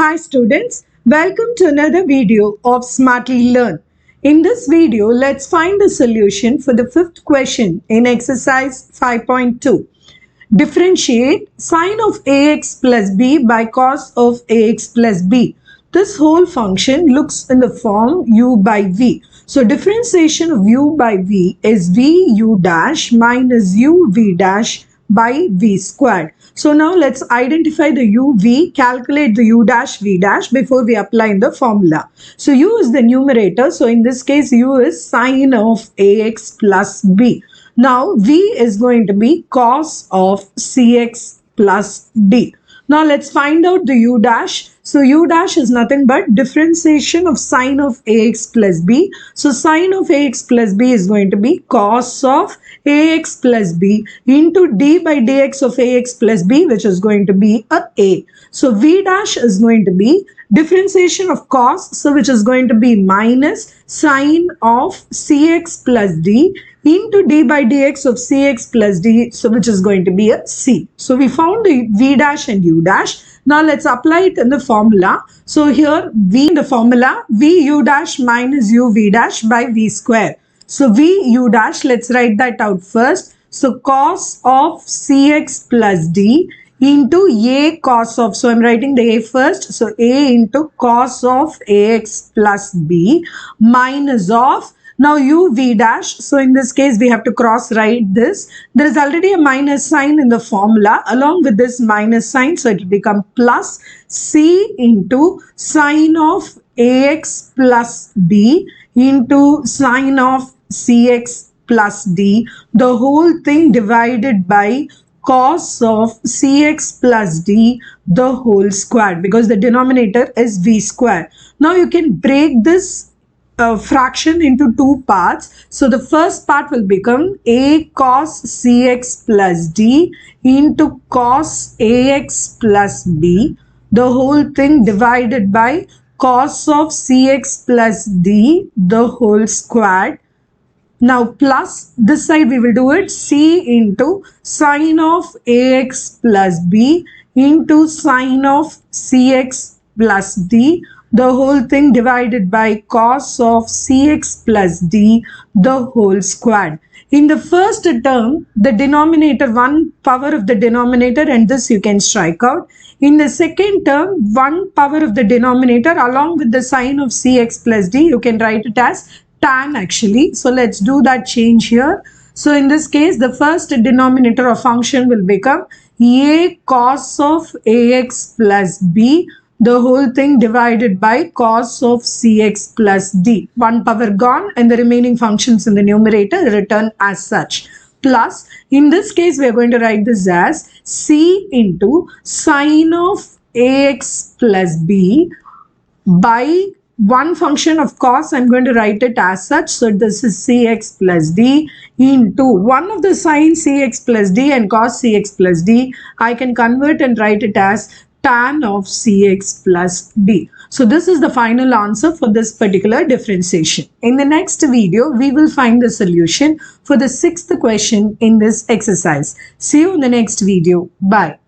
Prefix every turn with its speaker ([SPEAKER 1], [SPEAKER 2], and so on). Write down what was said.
[SPEAKER 1] Hi students, welcome to another video of Smartly Learn. In this video, let's find the solution for the fifth question in exercise 5.2. Differentiate sine of ax plus b by cos of ax plus b. This whole function looks in the form u by v. So differentiation of u by v is v u dash minus u v dash by v squared. So now let's identify the u v, calculate the u dash v dash before we apply in the formula. So u is the numerator. So in this case u is sine of ax plus b. Now v is going to be cos of cx plus d. Now let's find out the u dash. So u dash is nothing but differentiation of sine of ax plus b. So sine of ax plus b is going to be cos of ax plus b into d by dx of ax plus b, which is going to be a. So v dash is going to be differentiation of cos, so which is going to be minus sine of cx plus d into d by dx of cx plus d, so which is going to be a c. So we found the v dash and u dash. Now let's apply it in the formula. So here v in the formula, v u dash minus u v dash by v square. So v u dash, let's write that out first. So cos of cx plus d into a cos of, so I'm writing the a first. So a into cos of ax plus b minus of, now u v dash. So in this case we have to cross write this. There is already a minus sign in the formula. Along with this minus sign, so it will become plus c into sine of ax plus b into sine of cx plus d, the whole thing divided by cos of cx plus d, the whole square, because the denominator is v square. Now you can break this fraction into two parts. So the first part will become a cos cx plus d into cos ax plus b, the whole thing divided by cos of cx plus d, the whole squared. Now plus this side we will do it c into sine of ax plus b into sine of cx plus d, the whole thing divided by cos of cx plus d, the whole squared. In the first term, the denominator, one power of the denominator, and this you can strike out. In the second term, one power of the denominator along with the sine of cx plus d, you can write it as tan actually. So let's do that change here. So in this case, the first denominator of function will become a cos of ax plus b, the whole thing divided by cos of cx plus d. One power gone and the remaining functions in the numerator return as such. Plus, in this case, we are going to write this as c into sine of ax plus b by one function of cos, I'm going to write it as such. So this is cx plus d into one of the sine cx plus d and cos cx plus d. I can convert and write it as tan of cx plus d. So this is the final answer for this particular differentiation. In the next video, we will find the solution for the sixth question in this exercise. See you in the next video. Bye.